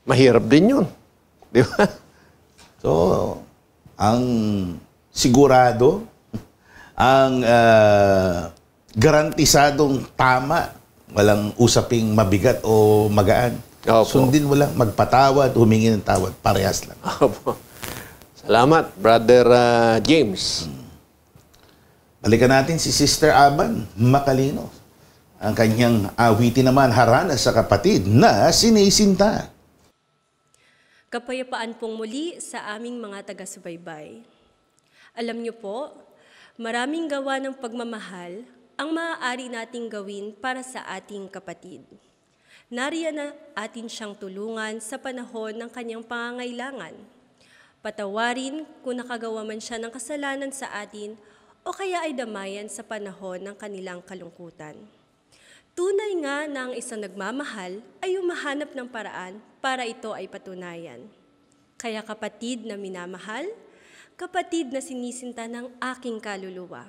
mahirap din yun. Di ba? So, ang sigurado, ang garantisadong tama, walang usaping mabigat o magaan. Sundin mo lang, magpatawad, humingi ng tawad, parehas lang. Opo. Salamat, Brother James. Balikan natin si Sister Aban Macalino. Ang kanyang awitin naman, Harana sa kapatid na sinisinta. Kapayapaan pong muli sa aming mga taga-subaybay. Alam niyo po, maraming gawa ng pagmamahal ang maaari nating gawin para sa ating kapatid. Nariyan na atin siyang tulungan sa panahon ng kanyang pangangailangan. Patawarin kung nakagawa man siya ng kasalanan sa atin o kaya ay damayan sa panahon ng kanilang kalungkutan. Tunay nga na ang isang nagmamahal ay humahanap ng paraan para ito ay patunayan. Kaya kapatid na minamahal, kapatid na sinisinta ng aking kaluluwa,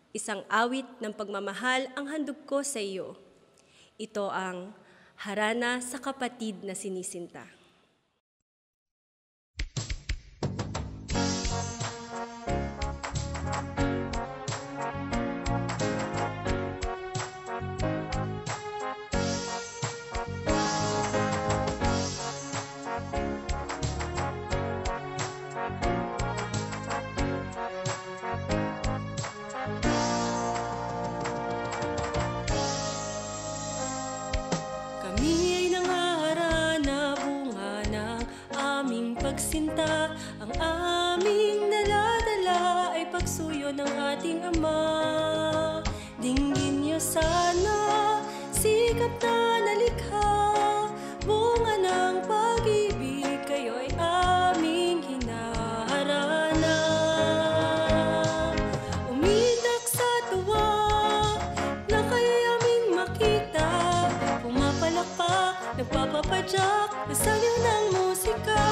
isang awit ng pagmamahal ang handog ko sa iyo. Ito ang Harana sa kapatid na sinisinta. Pagsinta ang aming nalalaman. pagsuyo ng ating Ama. Dinggin niyo sana, sikap na nalikha, bunga ng pag-ibig, kayo'y aming hinaharana. Umidak sa tuwa, na kayo'y aming makita, pumapalakpak, nagpapapadyak, nasaliw ng musika.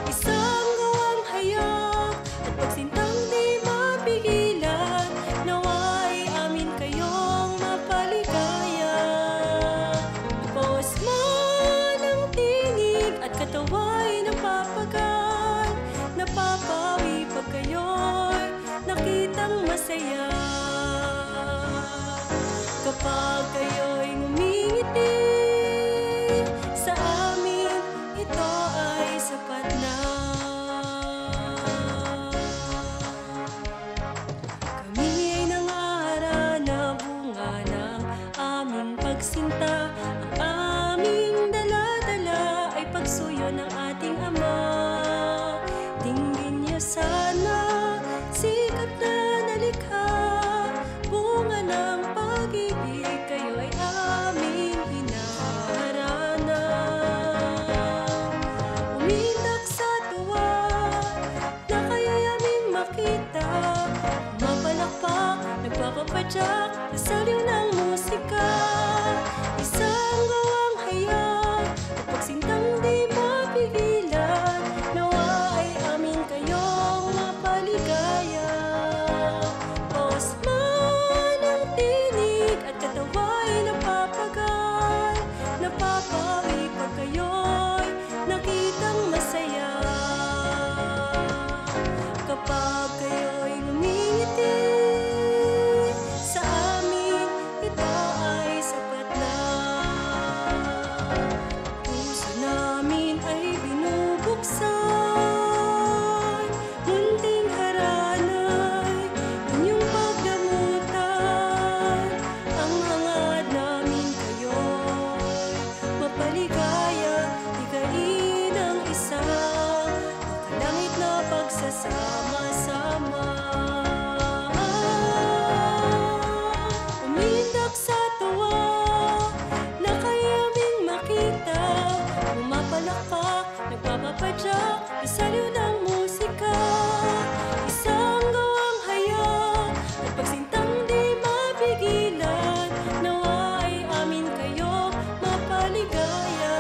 Isang gawang hayak at pagsintang di mapigilan, nawa'y amin kayong mapaligaya. Nagpawas man ang tinig at katawa'y napapagal, napapawi pag kayo'y nakitang masaya. Kapag kayo'y ngumingiti sa amin, ito ay sapat na. Kami ay nangaharana, bunga ng aming pagsinta. Ang aming dala-dala ay pagsuyo ng ating Ama. Dinggin niyo sana, sikap na nalikha, bunga ng pag-ibig, kayo ay aming hinaharana. Umindak sa tuwa, na kayo'y aming makita, mapalakpak, nagpapapadyak, nasaliw ng musika. Isang gawang hayak at pagsintang di mapigilan, nawa ay amin kayong mapaligaya. Pawas man ang tinig at katawa'y napapagal, napapawi pag kayo'y nakitang masaya. Kapag kayo'y ngumingiti sa amin, ito ay sapat na. Puso namin ay binubuksan, munting haranay, inyong pagdamutan. Ang hangad namin kayo'y mapaligaya, hikain ang isang makalangit na pagsasama-sama. Umindak sa tuwa, na kayo'y aming makita, pumapalakpak, nagpapapadyak, isaliw ng musika. Isang gawang hayak at pagsintang di mapigilan, nawa ay amin kayo mapaligaya.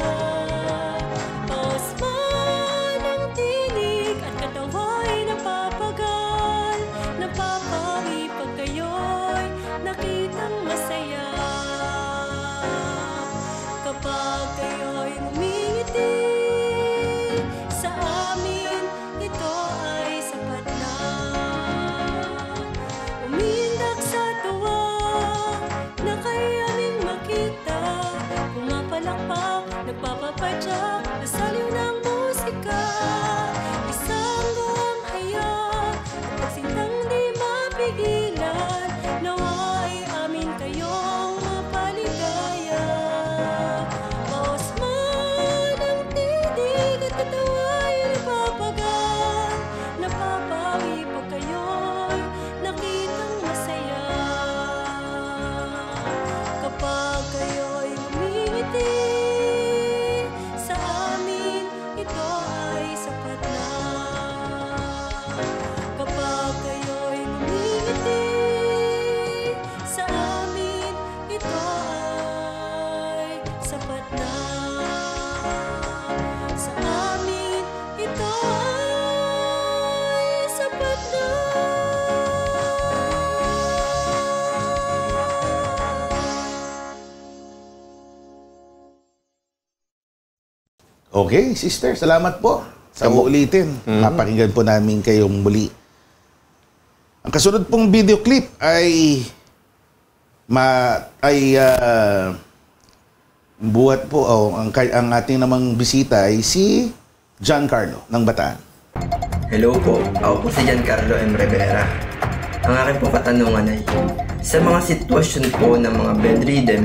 Pawas man ang tinig at katawa'y napapagal, napapawi pag kayo'y nakitang masaya. Kapag kayo'y ngumingiti sa amin, ito ay sapat na. Umindak sa tuwa, na kayo'y aming makita, pumapalakpak, nagpapapadyak, nasaliw ng musika. Isang gawang hayak at pagsintang di mapigilan, nawa ay amin kayong mapaligaya. Pawas man ang tinig at katawa'y napapagal, napapawi pag kayo'y nakitang masaya. Kapag kayo'y ngumingiti sa amin, ito ay sapat na. Kapag kayo'y ngumingiti sa amin, ito ay sapat na. Sa amin, ito ay sapat na. Okay, sister, salamat po sa uulitin. Papakinggan po namin kayong muli. Ang kasunod pong video clip ay buhat po ang ating namang bisita ay si Giancarlo ng Bataan. Hello po, ako po si Giancarlo M. Rivera. Ang aking po katanungan ay, sa mga sitwasyon po ng mga bedridden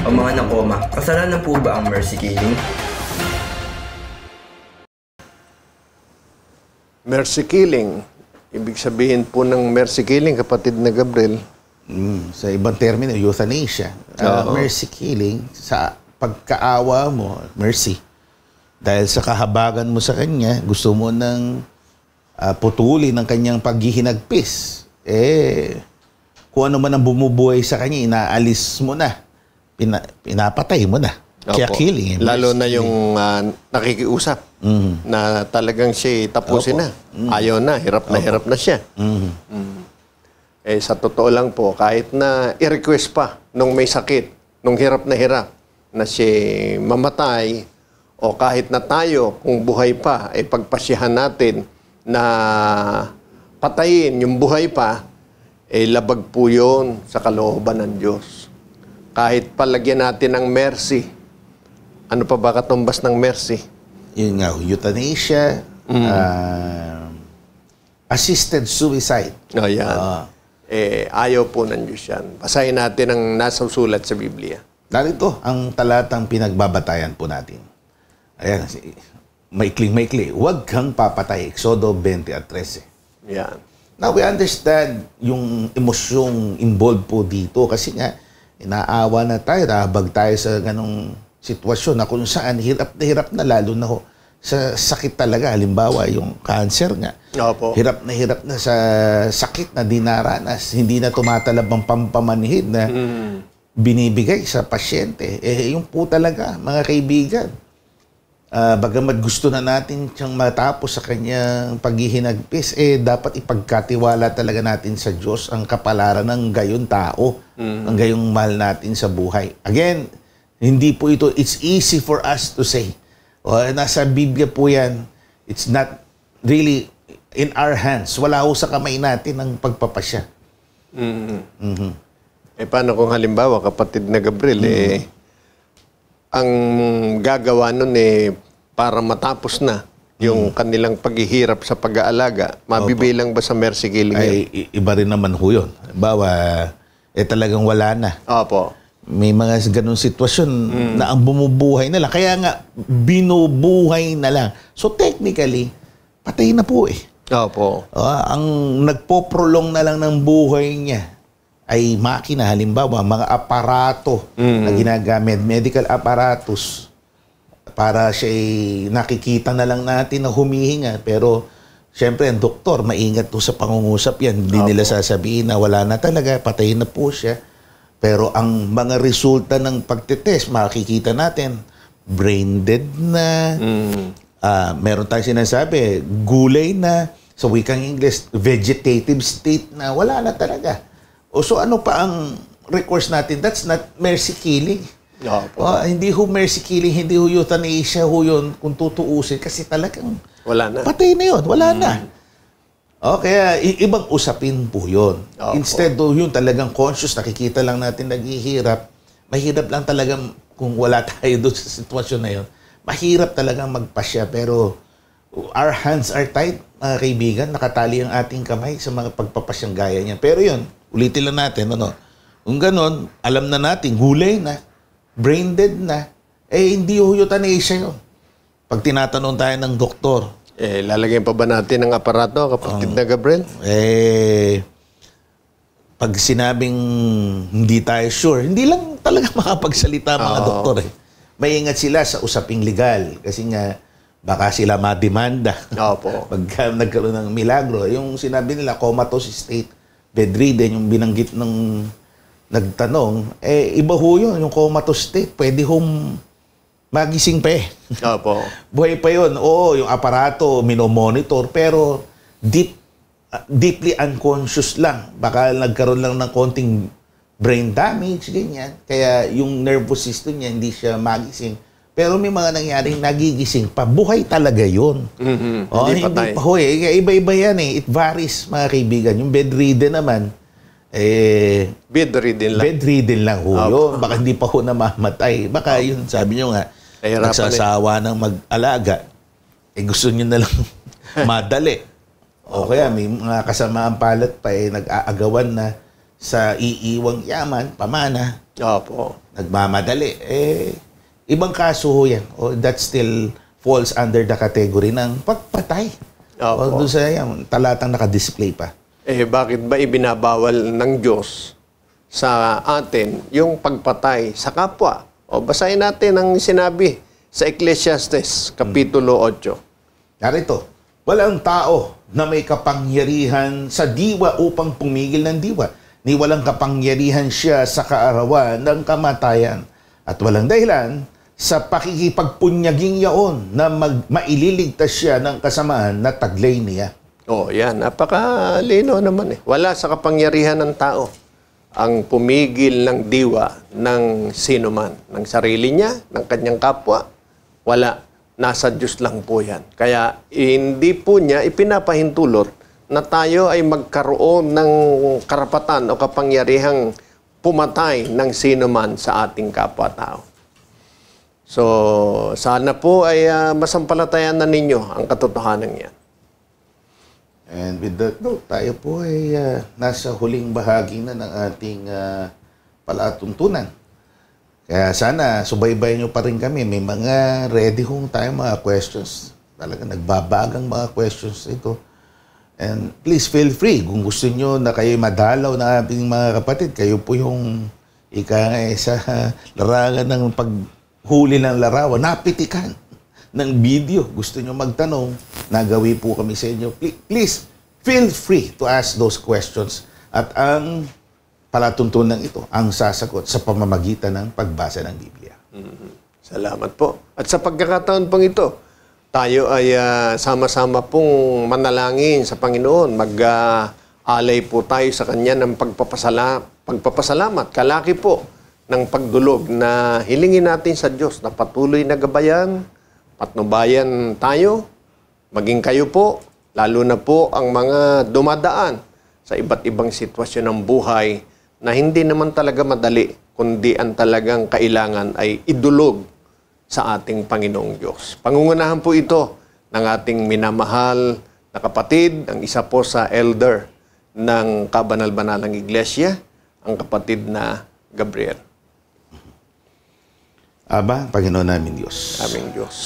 o mga nakoma, kasalanan po ba ang mercy killing? Mercy killing, Ibig sabihin po ng mercy killing, kapatid na Gabriel. Sa ibang termino, euthanasia. Mercy killing, sa pagkaawa mo, mercy. Dahil sa kahabagan mo sa kanya, gusto mo nang putulin ng kanyang paghihinagpis. Kung ano man ang bumubuhay sa kanya, inaalis mo na. Pinapatay mo na. Kaya killing. Lalo na yung nakikiusap na talagang siya tapusin na. Ayaw na, hirap na siya. Sa totoo lang po, kahit na i-request pa nung may sakit, nung hirap na siya mamatay, o kahit na tayo, kung buhay pa, pagpasyahan natin na patayin yung buhay pa, labag po yun sa kalooban ng Diyos. Kahit palagyan natin ng mercy, ano pa ba katumbas ng mercy? Yun nga, euthanasia, assisted suicide. Yan. Ayaw po ng Diyos yan. Basahin natin ang nasa sulat sa Biblia. Narito ang talatang pinagbabatayan po natin. Ayan, maikling-maikli. Huwag kang papatay. Exodo 20:13. Yan. Now, we understand yung emosyong involved po dito kasi nga, inaawa na tayo, nahabag tayo sa ganong sitwasyon na kung saan hirap na lalo na sa sakit talaga. Halimbawa, yung cancer nga. Opo. Hirap na sa sakit na dinaranas. Hindi na tumatalab ang pampamanhid na binibigay sa pasyente. Yung po talaga, mga kaibigan, bagamat gusto na natin siyang matapos sa kanyang paghihinagpis, dapat ipagkatiwala talaga natin sa Diyos ang kapalaran ng gayon tao, ng gayong mahal natin sa buhay. Again, hindi po ito, it's easy for us to say. Nasa Biblia po yan, it's not really in our hands. Wala ho sa kamay natin ang pagpapasya. Paano kung halimbawa, kapatid na Gabriel, ang gagawa nun para matapos na yung kanilang paghihirap sa pag-aalaga, mabibilang ba sa mercy killing? Iba rin naman ho yun. Halimbawa, talagang wala na. Opo. May mga ganun sitwasyon na ang bumubuhay na lang. Kaya nga, binubuhay na lang. So technically, patay na po Opo. Ang nagpo-prolong na lang ng buhay niya ay makina, halimbawa, mga aparato na ginagamit, medical apparatus, para siya nakikita na lang natin na humihinga. Pero, syempre, ang doktor, maingat po sa pangungusap yan. Hindi nila sasabihin na wala na talaga, patay na po siya. Pero ang mga resulta ng pagtitest, makikita natin, brain dead na, meron tayong sinasabi, gulay na, sa wikang English, vegetative state na, wala na talaga. So ano pa ang recourse natin? That's not mercy killing. Hindi ho mercy killing, hindi ho euthanasia ho yun kung tutuusin, kasi talagang wala na. Patay na yun, wala na. Kaya ibang usapin po yun. Instead yun talagang conscious, nakikita lang natin naghihirap. Mahirap lang talagang kung wala tayo doon sa sitwasyon na yun. Mahirap talagang magpasya, pero our hands are tied, mga kaibigan. Nakatali ang ating kamay sa mga pagpapasyang gaya niya. Pero yun, ulitin lang natin, kung ganon, alam na natin, gulay na, brain dead na, hindi euthanasia yun. Pag tinatanong tayo ng doktor, lalagyan pa ba natin ng aparato, kapatid na Gabriel? Pag sinabing hindi tayo sure, hindi lang talaga makapagsalita mga doktor. Maingat sila sa usaping legal. Kasi nga, baka sila mademanda. Pagka nagkaroon ng milagro. Yung sinabi nila, comatose state, bedridden, yung binanggit ng nagtanong, iba ho yun, yung comatose state, pwede hong magising pa buhay pa yun. Oo, yung aparato, minomonitor, pero deeply unconscious lang. Baka nagkaroon lang ng konting brain damage, ganyan. Kaya yung nervous system niya, hindi siya magising. Pero may mga nangyaring nagigising pa. Buhay talaga yun. Hindi pa ho iba-iba yan It varies, mga kaibigan. Yung bedridden naman, bedridden lang ho yun. Baka hindi pa ho namamatay. Baka yun, sabi nyo nga, nagsasawa ng mag-alaga, gusto nyo na lang madali. O kaya may mga kasamaan palat pa nag-aagawan na sa iiwang yaman, pamana. Nagmamadali. Ibang kaso ho yan. That still falls under the category ng pagpatay. O doon sa yan, talatang nakadisplay pa. Bakit ba ibinabawal ng Diyos sa atin yung pagpatay sa kapwa? O basahin natin ang sinabi sa Ecclesiastes, Kapitulo 8. Narito, walang tao na may kapangyarihan sa diwa upang pumigil ng diwa, ni walang kapangyarihan siya sa kaarawan ng kamatayan. At walang dahilan sa pakikipagpunyaging yaon na maililigtas siya ng kasamaan na taglay niya. Yan. Napakalino naman Wala sa kapangyarihan ng tao ang pumigil ng diwa ng sino man. Ng sarili niya, ng kanyang kapwa. Wala. Nasa Diyos lang po yan. Kaya hindi po niya ipinapahintulot na tayo ay magkaroon ng karapatan o kapangyarihang pumatay ng sino man sa ating kapwa-tao. So, sana po ay masampalatayan na ninyo ang katotohanan yan. And with that note, tayo po ay nasa huling bahagi na ng ating palatuntunan. Kaya sana subaybayan nyo pa rin kami. May mga ready hong tayo mga questions. Talaga nagbabagang mga questions ito. And please feel free. Kung gusto nyo na kayo madalaw ng ating mga kapatid, kayo po yung sa larangan ng paghuli ng larawan, napitikan ng video. Gusto nyo magtanong, nagawi po kami sa inyo. Please feel free to ask those questions. At ang palatuntunan ito ang sasagot sa pamamagitan ng pagbasa ng Biblia. Salamat po. At sa pagkakataon pong ito, tayo ay sama-sama pong manalangin sa Panginoon. Mag-alay po tayo sa Kanya ng pagpapasalamat. Kalaki po ng pagdulog na hilingin natin sa Diyos na patuloy na gabayan, patnubayan tayo, maging kayo po, lalo na po ang mga dumadaan sa iba't ibang sitwasyon ng buhay na hindi naman talaga madali, kundi ang talagang kailangan ay idulog sa ating Panginoong Diyos. Pangungunahan po ito ng ating minamahal na kapatid, ang isa po sa elder ng Kabanal-Banalang Iglesia, ang kapatid na Gabriel. Aba, Panginoon namin Diyos. Aming Diyos.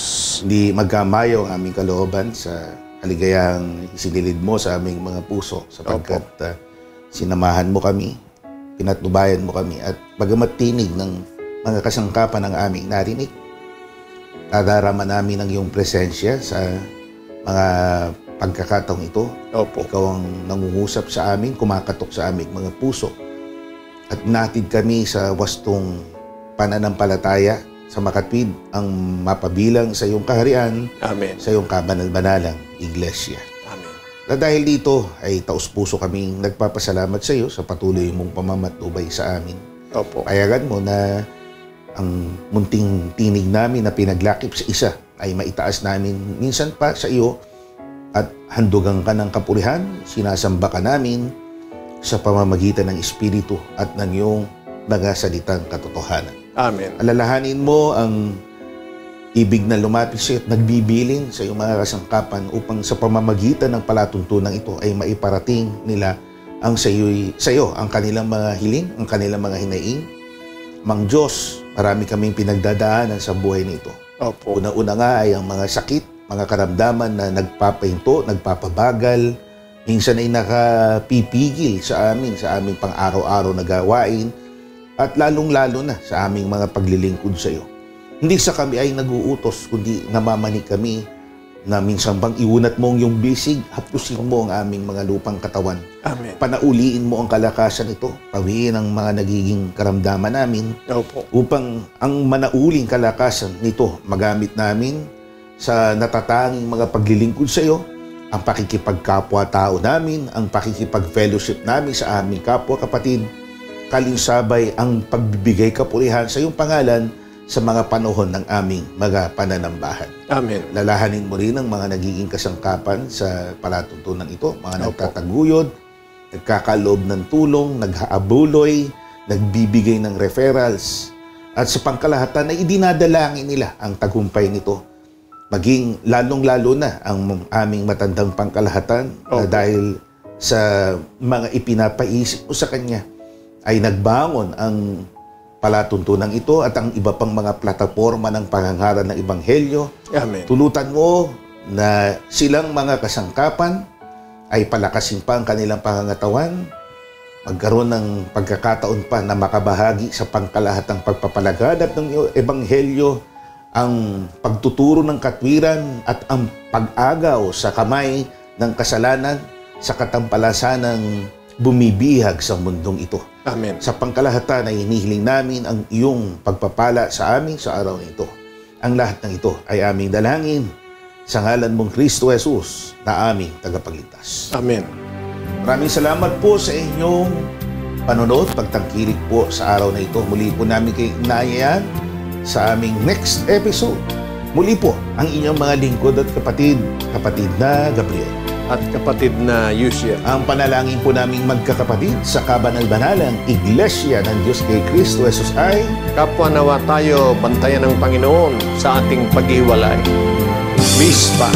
Hindi magkamayo ang aming kalooban sa kaligayang isinilid mo sa aming mga puso sapagkat sinamahan mo kami, pinatnubayan mo kami at bagamat tinig ng mga kasangkapan ng aming narinig, nadarama namin ang iyong presensya sa mga pagkakataong ito. Opo. Ikaw ang nangungusap sa amin, kumakatok sa aming mga puso at natid kami sa wastong pananampalataya sa makatwid ang mapabilang sa iyong kaharian. Amen. Sa iyong kabanal-banalang Iglesia. Amen. Na dahil dito ay taus-puso kaming nagpapasalamat sa iyo sa patuloy mong pamamatnubay sa amin. Opo. Payagan mo na ang munting tinig namin na pinaglakip sa isa ay maitaas namin minsan pa sa iyo at handugan ka ng kapurihan, sinasamba ka namin sa pamamagitan ng Espiritu at ng iyong mga salitang katotohanan. Amen. Alalahanin mo ang ibig na lumapit sa iyo at nagbibilin sa iyong mga kasangkapan upang sa pamamagitan ng palatuntunan ito ay maiparating nila ang sa iyo ang kanilang mga hiling, ang kanilang mga hinaing. Mang Diyos, marami kaming pinagdadaanan sa buhay nito. Opo. Una-una nga ay ang mga sakit, mga karamdaman na nagpapahinto, nagpapabagal, minsan ay nakapipigil sa aming pang-araw-araw na gawain, at lalong-lalo na sa aming mga paglilingkod sa iyo. Hindi sa kami ay nag-uutos, kundi namamanig kami na minsan bang iunat mo ang iyong bisig, hapusin mo ang aming mga lupang katawan. Amen. Panauliin mo ang kalakasan ito, pawiin ang mga nagiging karamdaman namin. Opo. Upang ang manauling kalakasan nito magamit namin sa natatanging mga paglilingkod sa iyo, ang pakikipagkapwa-tao namin, ang pakikipag-fellowship namin sa aming kapwa-kapatid, kalinsabay ang pagbibigay kapulihan sa iyong pangalan sa mga panahon ng aming mga pananambahan. Amen. Lalahanin mo rin ang mga nagiging kasangkapan sa palatuntunan ito, mga nagtataguyod, nagkakaloob ng tulong, naghaabuloy, nagbibigay ng referrals, at sa pangkalahatan ay idinadalangin nila ang tagumpay nito. Maging lalong-lalo na ang aming matandang pangkalahatan na dahil sa mga ipinapaisip mo sa kanya, ay nagbangon ang palatuntunan ito at ang iba pang mga plataforma ng pangangaral ng Ebanghelyo. Amen. Tulutan mo na silang mga kasangkapan ay palakasin pa ang kanilang pangangatawan, magkaroon ng pagkakataon pa na makabahagi sa pangkalahatang pagpapalaganap ng Ebanghelyo, ang pagtuturo ng katwiran at ang pag-agaw sa kamay ng kasalanan sa katampalasan ng bumibihag sa mundong ito. Amen. Sa pangkalahatan ay hinihiling namin ang iyong pagpapala sa amin sa araw na ito. Ang lahat ng ito ay aming dalangin sa ngalan mong Kristo Jesus na aming tagapagligtas. Amen. Maraming salamat po sa inyong panonood, pagtangkilik po sa araw na ito. Muli po namin kayo inaayaan sa aming next episode. Muli po ang inyong mga lingkod at kapatid na Gabriel. At kapatid na Yusia. Ang panalangin po naming magkakapatid sa kabanal-banalang Iglesia ng Diyos kay Kristo Jesus ay Kapwa nawa tayo bantayan ng Panginoon sa ating paghiwalay. Bispa.